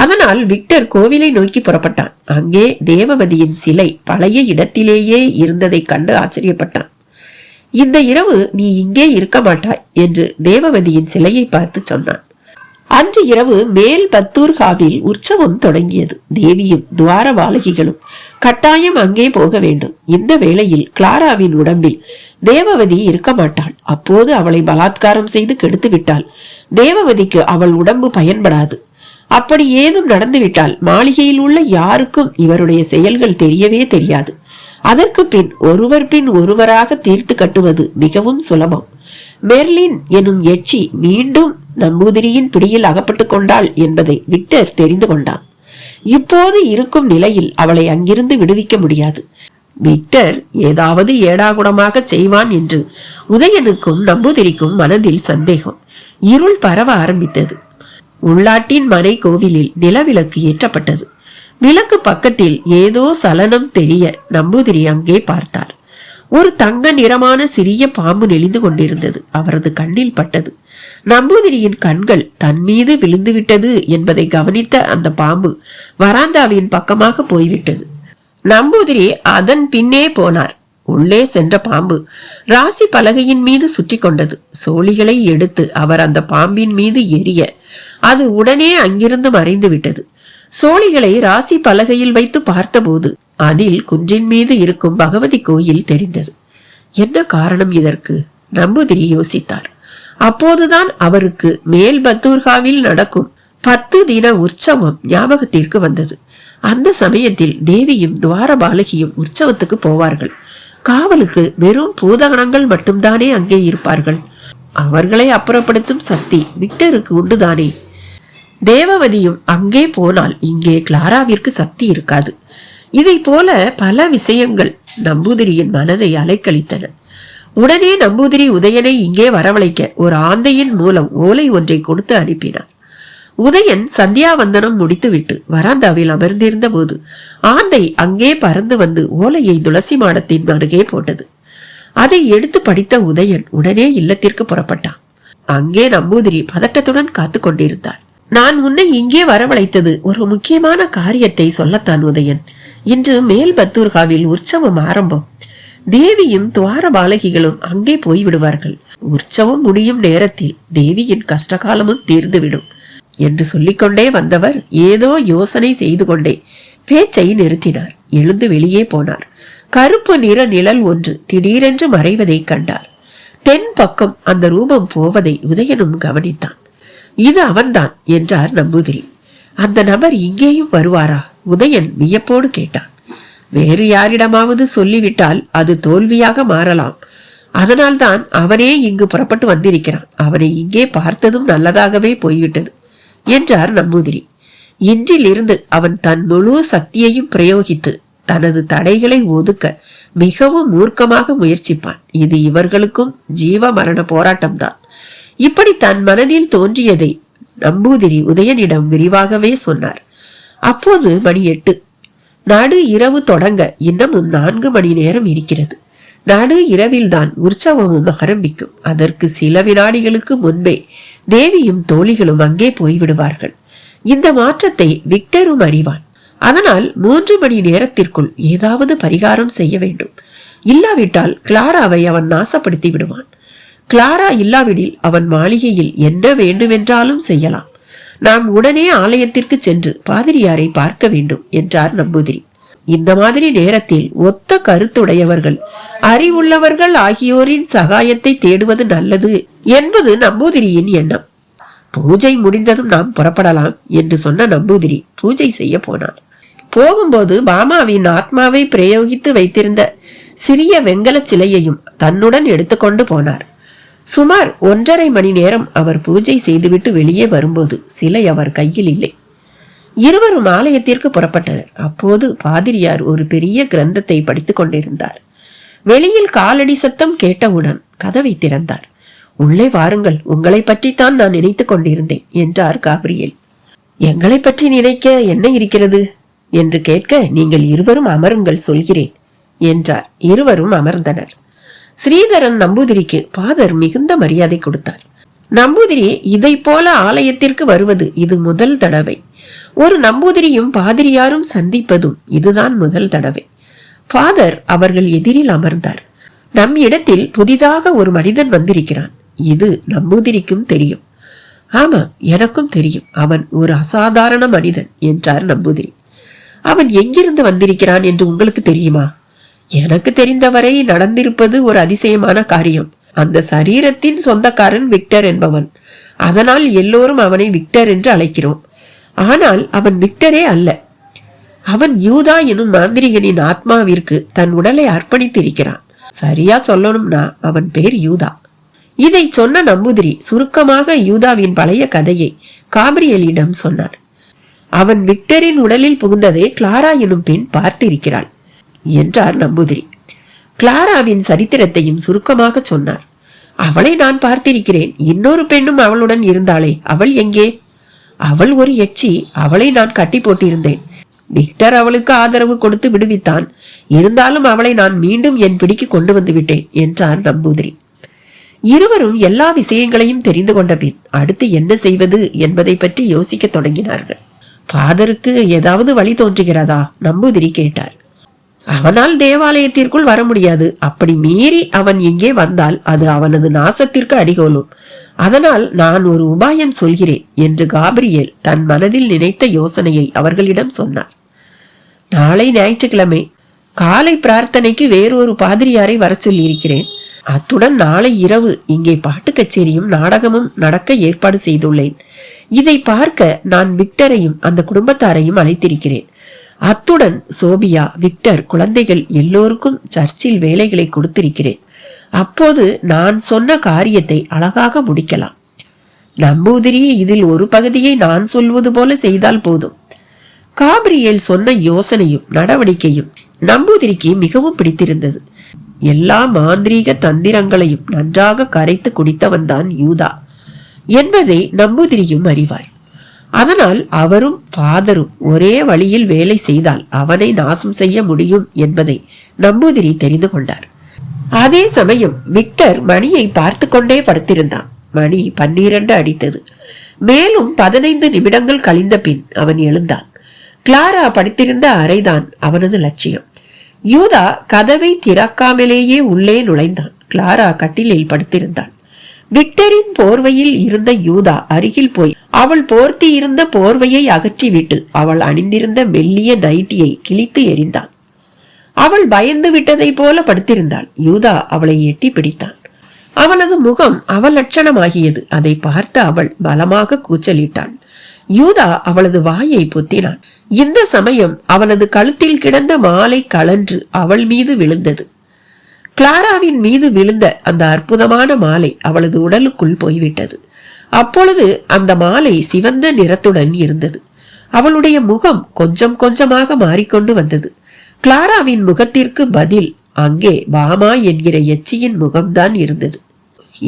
A: அதனால் விக்டர் கோவிலை நோக்கி புறப்பட்டான். அங்கே தேவவதியின் சிலை பழைய இடத்திலேயே இருந்ததை கண்டு ஆச்சரியப்பட்டான். இந்த இரவு நீ இங்கே இருக்க மாட்டாய் என்று தேவவதியின் சிலையை பார்த்து சொன்னான். அன்று இரவு மேல் பத்தூர்காவில் உற்சவம் தொடங்கியது. தேவியும் துவாரபாலகிகளும் கட்டாயம் அங்கே போக வேண்டும். இந்த வேளையில் கிளாராவின் உடம்பில் தேவவதி இருக்க மாட்டாள். அப்போது அவளை பலாத்காரம் செய்து கெடுத்து விட்டாள். தேவவதிக்கு அவள் உடம்பு பயன்படாது. அப்படி ஏதும் நடந்துவிட்டால் மாளிகையில் உள்ள யாருக்கும் இவருடைய செயல்கள் தெரியவே தெரியாது. அதற்கு பின் ஒருவர் பின் ஒருவராக தீர்த்து கட்டுவது மிகவும் சுலபம். மெர்லின் எனும் எச்சி மீண்டும் நம்பூதிரியின் பிடியில் அகப்பட்டுக் கொண்டாள் என்பதை விக்டர் தெரிந்து கொண்டான். இப்போது இருக்கும் நிலையில் அவளை அங்கிருந்து விடுவிக்க முடியாது. விக்டர் ஏதாவது ஏடாகுடமாக செய்வான் என்று உதயனுக்கும் நம்பூதிரிக்கும் மனதில் சந்தேகம். இருள் பரவ ஆரம்பித்தது. உள்ளாட்டின் மனை கோவிலில் நிலவிளக்கு ஏற்றப்பட்டது. விளக்கு பக்கத்தில் ஏதோ சலனம் தெரிய நம்பூதிரி அங்கே பார்த்தார். ஒரு தங்க நிறமான சிறிய பாம்பு நெளிந்து கொண்டிருந்தது. அவரது கண்ணில் பட்டது. நம்பூதிரியின் கண்கள் தன் மீது விழுந்துவிட்டது என்பதை கவனித்த அந்த பாம்பு வராந்தாவின் பக்கமாக போய்விட்டது. நம்பூதிரி அதன் பின்னே போனார். உள்ளே சென்ற பாம்பு ராசி பலகையின் மீது சுற்றி கொண்டது. சோழிகளை எடுத்து அவர் அந்த பாம்பின் மீது எரிய அது உடனே அங்கிருந்து மறைந்து விட்டது. சோழிகளை ராசி பலகையில் வைத்து பார்த்தபோது அதில் குன்றின் மீது இருக்கும் பகவதி கோயில் தெரிந்தது. என்ன காரணம் இதற்கு? நம்பூதிரி யோசித்தார். அப்போதுதான் அவருக்கு மேல் பத்தூர்காவில் நடக்கும் 10 தின உற்சவம் ஞாபகத்திற்கு வந்தது. அந்த சமயத்தில் தேவியும் துவாரபாலகியும் உற்சவத்துக்கு போவார்கள். காவலுக்கு வெறும் பூதகணங்கள் மட்டும்தானே அங்கே இருப்பார்கள். அவர்களை அப்புறப்படுத்தும் சக்தி விக்டருக்கு உண்டுதானே. தேவவதியும் அங்கே போனால் இங்கே கிளாராவிற்கு சக்தி இருக்காது. இதை போல பல விஷயங்கள் நம்பூதிரியின் மனதை அலைக்கழித்தன. உடனே நம்பூதிரி உதயனை இங்கே வரவழைக்க ஒரு ஆந்தையின் மூலம் ஓலை ஒன்றை கொடுத்து அனுப்பினார். உதயன் சந்தியாவந்தனம் முடித்துவிட்டு வராந்தாவில் அமர்ந்திருந்த போது ஆந்தை அங்கே பறந்து வந்து ஓலையை துளசி மாடத்தின் அருகே போட்டது. அதை எடுத்து படித்த உதயன் உடனே இல்லத்திற்கு புறப்பட்டான். அங்கே நம்பூதிரி பதட்டத்துடன் காத்து கொண்டிருந்தார். நான் உன்னை இங்கே வரவழைத்தது ஒரு முக்கியமான காரியத்தை சொல்லத்தான் உதயன். இன்று மேல்பத்தூர்காவில் உற்சவம் ஆரம்பம். தேவியும் துவார பாலகிகளும் அங்கே போய் விடுவார்கள். உற்சவம் முடியும் நேரத்தில் தேவியின் கஷ்டகாலமும் தீர்ந்துவிடும் என்று சொல்லிக்கொண்டே வந்தவர் ஏதோ யோசனை செய்து கொண்டே பேச்சை நிறுத்தினார். எழுந்து வெளியே போனார். கருப்பு நிற நிழல் ஒன்று திடீரென்று மறைவதை கண்டார். தென் பக்கம் அந்த ரூபம் போவதை உதயனும் கவனித்தான். இது அவன்தான் என்றார் நம்பூதிரி. அந்த நபர் இங்கேயும் வருவாரா? உதயன் வியப்போடு கேட்டான். வேறு யாரிடமாவது சொல்லிவிட்டால் அது தோல்வியாக மாறலாம். அதனால்தான் அவனே இங்கு புறப்பட்டு வந்திருக்கிறான். அவனை இங்கே பார்த்ததும் நல்லதாகவே போய்விட்டது என்றார் நம்பூதிரி. இன்றிலிருந்து அவன் தன் முழு சக்தியையும் பிரயோகித்து தனது தடைகளை ஒதுக்க மிகவும் மூர்க்கமாக முயற்சிப்பான். இது இவர்களுக்கும் ஜீவ மரண போராட்டம்தான். இப்படி தன் மனதில் தோன்றியதை நம்பூதிரி உதயனிடம் விரிவாகவே சொன்னார். அப்போது மணி 8. நடு இரவு தொடங்க இன்னமும் 4 மணி நேரம் இருக்கிறது. நடு இரவில்தான் உற்சவமும் ஆரம்பிக்கும். அதற்கு சில வினாடிகளுக்கு முன்பே தேவியும் தோழிகளும் அங்கே போய்விடுவார்கள். இந்த மாற்றத்தை விக்டரும் அறிவான். அதனால் 3 மணி நேரத்திற்குள் ஏதாவது பரிகாரம் செய்ய வேண்டும். இல்லாவிட்டால் கிளாராவை அவன் நாசப்படுத்தி விடுவான். கிளாரா இல்லாவிடில் அவன் மாளிகையில் என்ன வேண்டுமென்றாலும் செய்யலாம். நாம் உடனே ஆலயத்திற்கு சென்று பாதிரியாரை பார்க்க வேண்டும் என்றார் நம்பூதிரி. இந்த மாதிரி நேரத்தில் ஒத்த கருத்துடையவர்கள், அறிவுள்ளவர்கள் ஆகியோரின் சகாயத்தை தேடுவது நல்லது என்பது நம்பூதிரியின் எண்ணம். பூஜை முடிந்ததும் நாம் புறப்படலாம் என்று சொன்ன நம்பூதிரி பூஜை செய்ய போனார். போகும்போது பாமாவின் ஆத்மாவை பிரயோகித்து வைத்திருந்த சிறிய வெங்கல சிலையையும் தன்னுடன் எடுத்துக்கொண்டு போனார். சுமார் 1.5 மணி நேரம் அவர் பூஜை செய்துவிட்டு வெளியே வரும்போது சிலை அவர் கையில் இல்லை. இருவரும் ஆலயத்திற்கு புறப்பட்டனர். அப்போது பாதிரியார் ஒரு பெரிய கிரந்தத்தை படித்துக் கொண்டிருந்தார். வெளியில் காலடி சத்தம் கேட்டவுடன் கதவை திறந்தார். உள்ளே வாருங்கள், உங்களை பற்றித்தான் நான் நினைத்துக் கொண்டிருந்தேன் என்றார் காபிரியேல். எங்களை பற்றி நினைக்க என்ன இருக்கிறது என்று கேட்க, நீங்கள் இருவரும் அமருங்கள், சொல்கிறேன் என்றார். இருவரும் அமர்ந்தனர். ஸ்ரீதரன் நம்பூதிரிக்கு பாதர் மிகுந்த மரியாதை கொடுத்தார். நம்பூதிரி இதை போல ஆலயத்திற்கு வருவது இது முதல் தடவை. ஒரு நம்பூதிரியும் பாதிரியாரும் சந்திப்பதும் இதுதான் முதல் தடவை. பாதர் அவர்கள் எதிரில் அமர்ந்தார். நம் இடத்தில் புதிதாக ஒரு மனிதன் வந்திருக்கிறான். இது நம்பூதிரிக்கும் தெரியும். ஆமாம், எனக்கும் தெரியும். அவன் ஒரு அசாதாரண மனிதன் என்றார் நம்பூதிரி. அவன் எங்கிருந்து வந்திருக்கிறான் என்று உங்களுக்கு தெரியுமா? எனக்கு தெரிந்தவரை நடந்திருப்பது ஒரு அதிசயமான காரியம். அந்த சரீரத்தின் சொந்தக்காரன் விக்டர் என்பவன். அதனால் எல்லோரும் அவனை விக்டர் என்று அழைக்கிறோம். ஆனால் அவன் விக்டரே அல்ல. அவன் யூதா எனும் மாந்திரிகனின் ஆத்மாவிற்கு தன் உடலை அர்ப்பணித்திருக்கிறான். சரியா சொல்லணும்னா அவன் பேர் யூதா. இதை சொன்ன நம்பூதிரி சுருக்கமாக யூதாவின் பழைய கதையை காபிரியலிடம் சொன்னார். அவன் விக்டரின் உடலில் புகுந்ததை கிளாரா எனும் பெண் பார்த்திருக்கிறாள் என்றார் நம்பூதிரி. கிளாராவின் சரித்திரத்தையும் சுருக்கமாக சொன்னார். அவளை நான் பார்த்திருக்கிறேன். இன்னொரு பெண்ணும் அவளுடன் இருந்தாளே, அவள் எங்கே? அவள் ஒரு எச்சி. அவளை நான் கட்டி போட்டிருந்தேன். விக்டர் அவளுக்கு ஆதரவு கொடுத்து விடுவித்தான். இருந்தாலும் அவளை நான் மீண்டும் என் பிடிக்கு கொண்டு வந்து விட்டேன் என்றார் நம்பூதிரி. இருவரும் எல்லா விஷயங்களையும் தெரிந்து கொண்ட பின் அடுத்து என்ன செய்வது என்பதை பற்றி யோசிக்க தொடங்கினார்கள். ஃபாதருக்கு ஏதாவது வழி தோன்றுகிறதா? நம்பூதிரி கேட்டார். அவனால் தேவாலயத்திற்குள் வர முடியாது. அப்படி மீறி அவன் இங்கே வந்தால் அது அவனது நாசத்திற்கு அடிகோலும். அதனால் நான் ஒரு உபாயம் சொல்கிறேன் என்று காபிரியேல் தன் மனதில் நினைத்த யோசனையை அவர்களிடம் சொன்னார். நாளை ஞாயிற்றுக்கிழமை காலை பிரார்த்தனைக்கு வேறொரு பாதிரியாரை வர சொல்லி இருக்கிறேன். அத்துடன் நாளை இரவு இங்கே பாட்டு கச்சேரியும் நாடகமும் நடக்க ஏற்பாடு செய்துள்ளேன். இதை பார்க்க நான் விக்டரையும் அந்த குடும்பத்தாரையும் அழைத்திருக்கிறேன். அத்துடன் சோபியா, விக்டர், குழந்தைகள் எல்லோருக்கும் சர்ச்சில் வேலைகளை கொடுத்திருக்கிறேன். அப்போது நான் சொன்ன காரியத்தை அழகாக முடிக்கலாம். நம்பூதிரி இதில் ஒரு பகுதியை நான் சொல்வது போல செய்தால் போதும். காபிரியேல் சொன்ன யோசனையும் நடவடிக்கையும் நம்பூதிரிக்கு மிகவும் பிடித்திருந்தது. எல்லா மாந்திரீக தந்திரங்களையும் நன்றாக கரைத்து குடித்தவன் தான் யூதா என்பதை நம்பூதிரியும் அறிவார். அதனால் அவரும் ஃபாதரும் ஒரே வழியில் வேலை செய்தால் அவனை நாசம் செய்ய முடியும் என்பதை நம்பூதிரி தெரிந்து கொண்டார். அதே சமயம் விக்டர் மணியை பார்த்து கொண்டே படுத்திருந்தான். மணி 12 அடித்தது. மேலும் 15 நிமிடங்கள் கழிந்த பின் அவன் எழுந்தான். கிளாரா படுத்திருந்த அறைதான் அவனது லட்சியம். யூதா கதவை திறக்காமலேயே உள்ளே நுழைந்தான். கிளாரா கட்டிலில் படுத்திருந்தாள். விக்டரின் போர்வையில் இருந்த யூதா அருகில் போய் அவள் போர்த்தி இருந்த போர்வையை அகற்றிவிட்டு அவள் அணிந்திருந்த மெல்லிய நைட்டியை கிழித்து எறிந்தான். அவள் பயந்து விட்டதை போல படுத்திருந்தாள். யூதா அவளை எட்டி பிடித்தான். அவனது முகம் அவலட்சணமாகியது. அதை பார்த்து அவள் பலமாக கூச்சலிட்டாள். யூதா அவளது வாயை பொத்தினான். இந்த சமயம் அவனது கழுத்தில் கிடந்த மாலை கலன்று அவள் மீது விழுந்தது. கிளாராவின் மீது விழுந்த அந்த அற்புதமான மாலை அவளது உடலுக்குள் போய்விட்டது. அப்பொழுது அந்த மாலை சிவந்த நிறத்துடன் இருந்தது. அவளுடைய முகம் கொஞ்சம் கொஞ்சமாக மாறிக்கொண்டு வந்தது. கிளாராவின் முகத்திற்கு பதில் அங்கே பாமா என்கிற எச்சியின் முகம்தான் இருந்தது.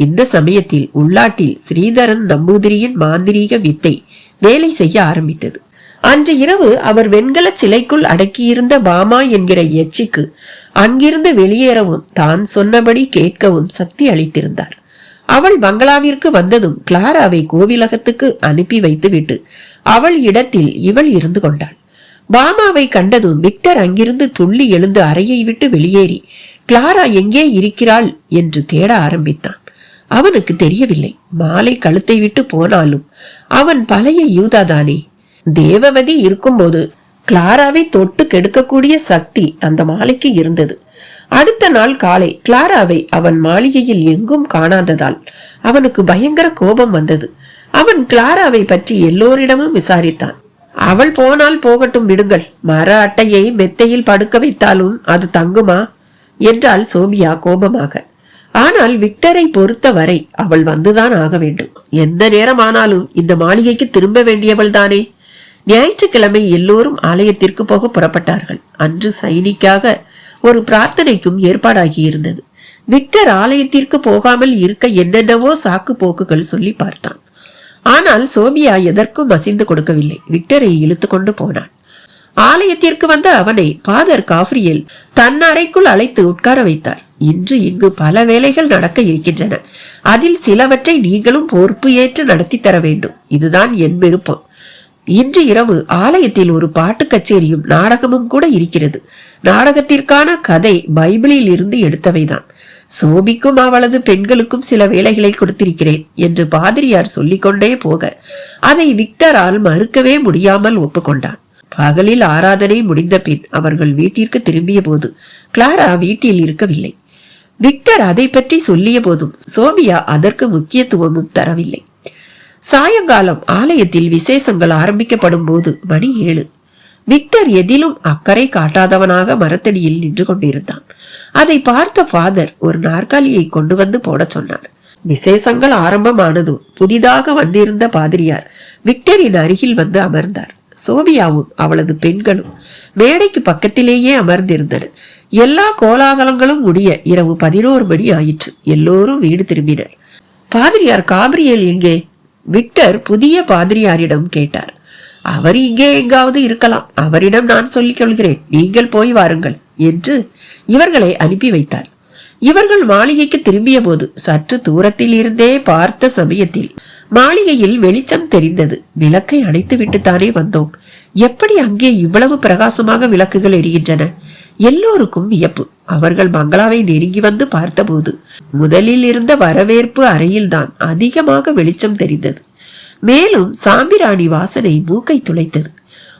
A: இந்த சமயத்தில் உள்ளாட்டில் ஸ்ரீதரன் நம்பூதிரியின் மாந்திரீக வித்தை வேலை செய்ய ஆரம்பித்தது. அன்று இரவு அவர் வெண்கல சிலைக்குள் அடக்கியிருந்த பாமா என்கிற எச்சிக்கு அங்கிருந்து வெளியேறவும் தான் சொன்னபடி கேட்கவும் சக்தி அளித்திருந்தார். அவள் பங்களாவிற்கு வந்ததும் கிளாராவை கோவிலகத்துக்கு அனுப்பி வைத்துவிட்டு அவள் இடத்தில் இவள் இருந்து கொண்டாள். பாமாவை கண்டதும் விக்டர் அங்கிருந்து துள்ளி எழுந்து அறையை விட்டு வெளியேறி கிளாரா எங்கே இருக்கிறாள் என்று தேட ஆரம்பித்தான். அவனுக்கு தெரியவில்லை. மாலை கழுத்தை விட்டு போனாலும் அவன் பழைய யூதாதானே. தேவவதி இருக்கும்போது கிளாராவை தொட்டு கெடுக்கக்கூடிய சக்தி அந்த மாலைக்கு இருந்தது. அடுத்த நாள் காலை கிளாராவை அவன் மாளிகையில் எங்கும் காணாததால் அவனுக்கு பயங்கர கோபம் வந்தது. அவன் கிளாராவை பற்றி எல்லோரிடமும் விசாரித்தான். அவள் போனால் போகட்டும் விடுங்கள், மர அட்டையை மெத்தையில் படுக்க வைத்தாலும் அது தங்குமா என்றாள் சோபியா கோபமாக. ஆனால் விக்டரை பொறுத்த வரை அவள் வந்துதான் ஆக வேண்டும். எந்த நேரம் ஆனாலும் இந்த மாளிகைக்கு திரும்ப வேண்டியவள் தானே. ஞாயிற்றுக்கிழமை எல்லோரும் ஆலயத்திற்கு போக புறப்பட்டார்கள். அன்று சைனிக்காக ஒரு பிரார்த்தனைக்கும் ஏற்பாடாகி இருந்தது. விக்டர் ஆலயத்திற்கு போகாமல் இருக்க என்னென்னவோ சாக்கு போக்குகள் சொல்லி பார்த்தான். ஆனால் சோபியா எதற்கும் அசைந்து கொடுக்கவில்லை. விக்டரை இழுத்து கொண்டு போனான். ஆலயத்திற்கு வந்த அவனை ஃபாதர் காப்ரியேல் தன் அறைக்குள் அழைத்து உட்கார வைத்தார். இன்று இங்கு பல வேலைகள் நடக்க இருக்கின்றன. அதில் சிலவற்றை நீங்களும் பொறுப்பு ஏற்று நடத்தி தர வேண்டும். இதுதான் என் விருப்பம். இன்று இரவு ஆலயத்தில் ஒரு பாட்டு கச்சேரியும் நாடகமும் கூட இருக்கிறது. நாடகத்திற்கான கதை பைபிளில் இருந்து எடுத்தவைதான். சோபிக்கும் அவளது பெண்களுக்கும் சில வேலைகளை கொடுத்திருக்கிறேன் என்று பாதிரியார் சொல்லிக்கொண்டே போக அதை விக்டரால் மறுக்கவே முடியாமல் ஒப்புக்கொண்டான். பகலில் ஆராதனை முடிந்த பின் அவர்கள் வீட்டிற்கு திரும்பிய போது கிளாரா வீட்டில் இருக்கவில்லை. விக்டர் அதை பற்றி சொல்லிய போதும் சோபியா அதற்கு முக்கியத்துவமும் தரவில்லை. சாயங்காலம் ஆலயத்தில் விசேஷங்கள் ஆரம்பிக்கப்படும் போது மணி 7. விக்டர் எதிலும் அக்கறை காட்டாதவனாக மரத்தடியில் நின்று கொண்டிருந்தான். அதை பார்த்த ஃபாதர் ஒரு நாற்காலியை கொண்டு வந்து போட சொன்னார். விசேஷங்கள் ஆரம்பமானதும் புதிதாக வந்திருந்த பாதிரியார் விக்டரின் அருகில் வந்து அமர்ந்தார். சோபியாவும் அவளது பெண்களும் மேடைக்கு பக்கத்திலேயே அமர்ந்திருந்தனர். எல்லா கோலாகலங்களும் முடிய இரவு 11 மணி ஆயிற்று. எல்லோரும் வீடு திரும்பினர். பாதிரியார் காப்ரியேல் எங்கே? விக்டர் புதிய பாதிரியாரிடம் கேட்டார். அவர் இங்கே எங்காவது இருக்கலாம். அவரிடம் நான் சொல்லிக் கொள்கிறேன், நீங்கள் போய் வாருங்கள் என்று இவர்களை அனுப்பி வைத்தார். இவர்கள் மாளிகைக்கு திரும்பிய போது சற்று தூரத்தில் இருந்தே பார்த்த சமயத்தில் மாளிகையில் வெளிச்சம் தெரிந்தது. விளக்கை அணைத்து விட்டுத்தானே வந்தோம். எப்படி அங்கே இவ்வளவு பிரகாசமாக விளக்குகள் எரிகின்றன? எல்லோருக்கும் வியப்பு. அவர்கள் பங்களாவை நெருங்கி வந்து பார்த்தபோது முதலில் இருந்த வரவேற்பு அறையில்தான் அதிகமாக வெளிச்சம் தெரிந்தது. மேலும் சாம்பிராணி வாசனை மூக்கை துளைத்தது.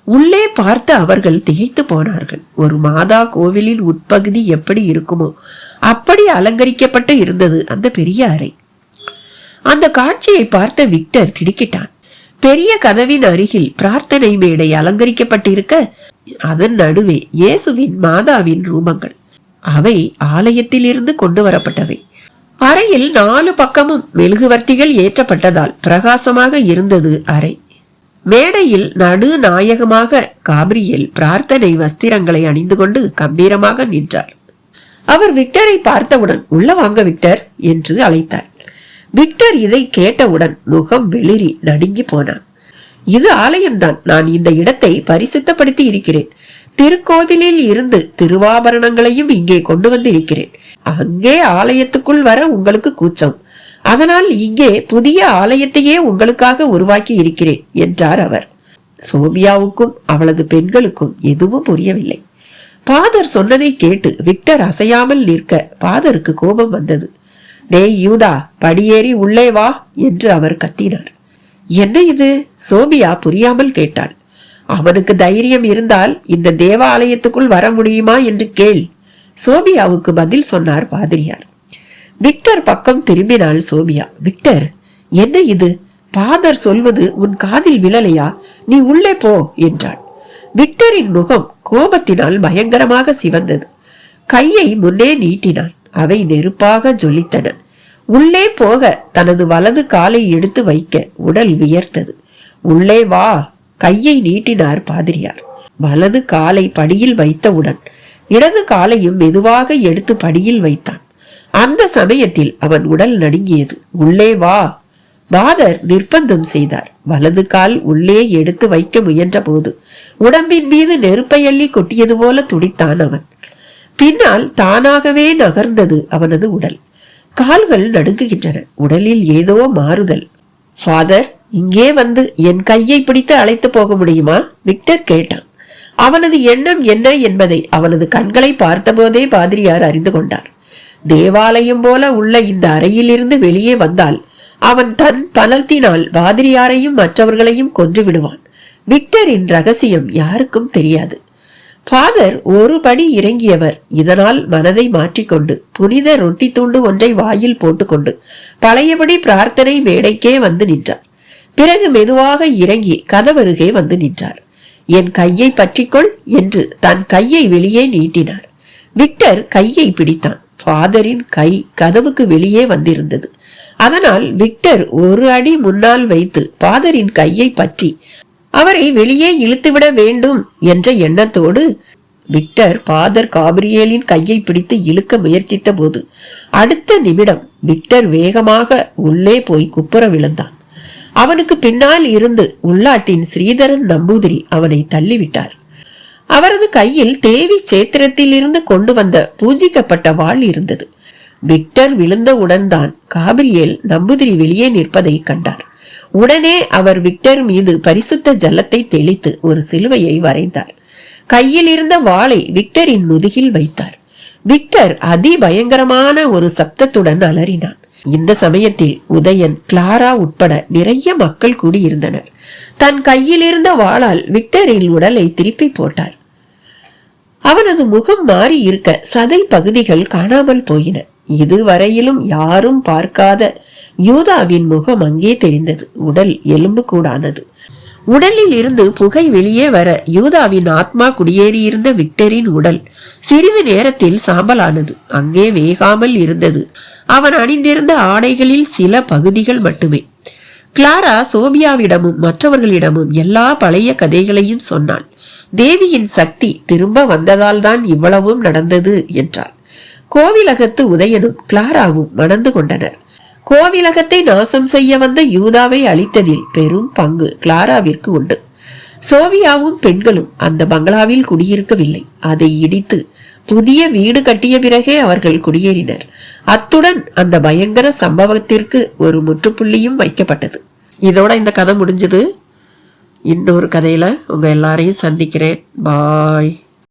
A: உள்ளே பார்த்து அவர்கள் திகைத்து போனார்கள். ஒரு மாதா கோவிலின் உட்பகுதி எப்படி இருக்குமோ அப்படி அலங்கரிக்கப்பட்டு இருந்தது அந்த பெரிய அறை. அந்த காட்சியை பார்த்த விக்டர் திடுக்கிட்டான். பெரிய கதவின் அருகில் பிரார்த்தனை மேடை அலங்கரிக்கப்பட்டிருக்க அதன் நடுவே இயேசுவின் மாதாவின் ரூபங்கள். அவை ஆலயத்தில் இருந்து கொண்டு வரப்பட்டவை. அறையில் 4 பக்கமும் மெழுகுவர்த்திகள் ஏற்றப்பட்டதால் பிரகாசமாக இருந்தது அறை. மேடையில் நடு நாயகமாக காப்ரியேல் பிரார்த்தனை வஸ்திரங்களை அணிந்து கொண்டு கம்பீரமாக நின்றார். அவர் விக்டரை பார்த்தவுடன் உள்ள வாங்க விக்டர் என்று அழைத்தார். விக்டர் இதை கேட்டவுடன் முகம் வெளிரி நடுங்கி போனான். இது ஆலயம்தான். நான் இந்த இடத்தை பரிசுத்தப்படுத்தி இருக்கிறேன். திருக்கோவிலில் இருந்து திருவாபரணங்களையும் இங்கே கொண்டு வந்து இருக்கிறேன். அங்கே ஆலயத்துக்குள் வர உங்களுக்கு கூச்சம். அதனால் இங்கே புதிய ஆலயத்தையே உங்களுக்காக உருவாக்கி இருக்கிறேன் என்றார் அவர். சோபியாவுக்கும் அவளது பெண்களுக்கும் எதுவும் புரியவில்லை. பாதர் சொன்னதை கேட்டு விக்டர் அசையாமல் நிற்க பாதருக்கு கோபம் வந்தது. டேய் யூதா, படியேறி உள்ளே வா என்று அவர் கத்தினார். என்ன இது? சோபியா புரியாமல் கேட்டாள். அவனுக்கு தைரியம் இருந்தால் இந்த தேவாலயத்துக்குள் வர முடியுமா என்று கேள். சோபியாவுக்கு பதில் சொன்னார் பாதிரியார். விக்டர் பக்கம் திரும்பினாள் சோபியா. விக்டர், என்ன இது? பாதர் சொல்வது உன் காதில் விழலையா? நீ உள்ளே போ என்றாள். விக்டரின் முகம் கோபத்தினால் பயங்கரமாக சிவந்தது. கையை முன்னே நீட்டினான். அவை நெருப்பாக ஜொலித்தன. உள்ளே போக தனது வலது காலை எடுத்து வைக்க உடல் வியர்த்தது. உள்ளே வா, கையை நீட்டினார் பாதிரியார். வலது காலை படியில் வைத்தவுடன் இடது காலையும் மெதுவாக எடுத்து படியில் வைத்தான். அந்த சமயத்தில் அவன் உடல் நடுங்கியது. உள்ளே வா, பாதர் நிர்பந்தம் செய்தார். வலது கால் உள்ளே எடுத்து வைக்க முயன்ற போது உடம்பின் மீது நெருப்பை அள்ளி கொட்டியது போல துடித்தான் அவன். பின்னால் தானாகவே நகர்ந்தது அவனது உடல். கால்கள் நடுங்குகின்றன. உடலில் ஏதோ மாறுதல். ஃபாதர், இங்கே வந்து என் கையை பிடித்து அழைத்து போக முடியுமா? விக்டர் கேட்டான். அவனது எண்ணம் என்ன என்பதை அவனது கண்களை பார்த்தபோதே பாதிரியார் அறிந்து கொண்டார். தேவாலயம் போல உள்ள இந்த அறையிலிருந்து வெளியே வந்தால் அவன் தன் பலத்தினால் பாதிரியாரையும் மற்றவர்களையும் கொன்று விடுவான். விக்டரின் ரகசியம் யாருக்கும் தெரியாது. ஃபாதர் ஒரு படி இறங்கியவர். இதனால் மனதை மாற்றிக்கொண்டு புனித ரொட்டி துண்டு ஒன்றை வாயில் போட்டுக்கொண்டு பழையபடி பிரார்த்தனை மேடைக்கே வந்து நின்றார். பிறகு மெதுவாக இறங்கி கதவருகே வந்து நின்றார். என் கையை பற்றிக்கொள் என்று தன் கையை வெளியே நீட்டினார். விக்டர் கையை பிடித்தான். ஃபாதரின் கை கதவுக்கு வெளியே வந்திருந்தது. அதனால் விக்டர் ஒரு அடி முன்னால் வைத்து ஃபாதரின் கையை பற்றி அவரை வெளியே இழுத்துவிட வேண்டும் என்ற எண்ணத்தோடு விக்டர் ஃபாதர் காபிரியேலின் கையை பிடித்து இழுக்க முயற்சித்த போது அடுத்த நிமிடம் விக்டர் வேகமாக உள்ளே போய் குப்புற விழுந்தான். அவனுக்கு பின்னால் இருந்து உள்ளாட்டின் ஸ்ரீதரன் நம்பூதிரி அவனை தள்ளிவிட்டார். அவரது கையில் தேவி சேத்திரத்தில் இருந்து கொண்டு வந்த பூஜிக்கப்பட்ட வாள் இருந்தது. விக்டர் விழுந்தவுடன் தான் காபிரியேல் நம்பூதிரி வெளியே நிற்பதை கண்டார். உடனே அவர் விக்டர் மீது பரிசுத்த ஜலத்தை தெளித்து ஒரு சிலுவையை வரைந்தார். கையில் இருந்த வாளை விக்டரின் முதுகில் வைத்தார். விக்டர் அதிபயங்கரமான ஒரு சப்தத்துடன் அலறினான். இந்த சமயத்தில் உதயன், கிளாரா உட்பட நிறைய மக்கள் கூடியிருந்தனர். தன் கையில் இருந்த வாளால் விக்டரின் உடலை திருப்பி போட்டார். அவனது முகம் மாறி இருக்க சதை பகுதிகள் காணாமல் போயின. இதுவரையிலும் யாரும் பார்க்காத யூதாவின் முகம் அங்கே தெரிந்தது. உடல் எலும்பு கூடானது. உடலில் இருந்து புகை வெளியே வர யூதாவின் ஆத்மா குடியேறியிருந்த விக்டரின் உடல் சிறிது நேரத்தில் சாம்பலானது. அங்கே வேகாமல் இருந்தது அவன் அணிந்திருந்த ஆடைகளில் சில பகுதிகள் மட்டுமே. கிளாரா சோபியாவிடமும் மற்றவர்களிடமும் எல்லா பழைய கதைகளையும் சொன்னாள். தேவியின் சக்தி திரும்ப வந்ததால் தான் இவ்வளவும் நடந்தது என்றாள். கோவிலகத்து உதயனும் கிளாராவும் மணந்து கொண்டனர். கோவிலகத்தை நாசம் செய்ய வந்த யூதாவை அழித்ததில் பெரும் பங்கு கிளாராவிற்கு உண்டு. சோபியாவும் பெண்களும் அந்த பங்களாவில் குடியிருக்கவில்லை. அதை இடித்து புதிய வீடு கட்டிய பிறகே அவர்கள் குடியேறினர். அத்துடன் அந்த பயங்கர சம்பவத்திற்கு ஒரு முற்றுப்புள்ளியும் வைக்கப்பட்டது. இதோட இந்த கதை முடிஞ்சது. இன்னொரு கதையில உங்க எல்லாரையும் சந்திக்கிறேன். பாய்.